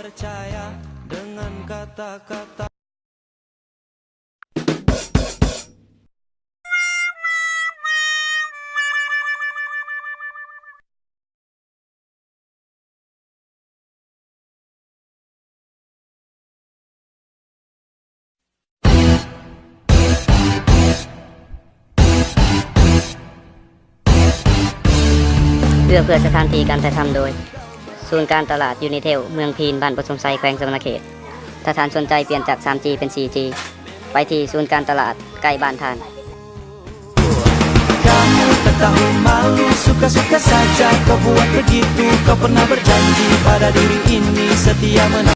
percaya dengan kata-kata.เพื่อสถานที่การถ่ายทำโดยศูนย์การตลาดยูนิเทลเมืองพีนบ้านประชุมไซแขวงสวรรณเขตถ้าท่านสนใจเปลี่ยนจาก 3G เป็น 4G ไปที่ศูนย์การตลาดใกล้บ้านท่าน Kamu tak tahu malu, suka-suka saja kau buat begitu. Kau pernah berjanji pada diri ini setia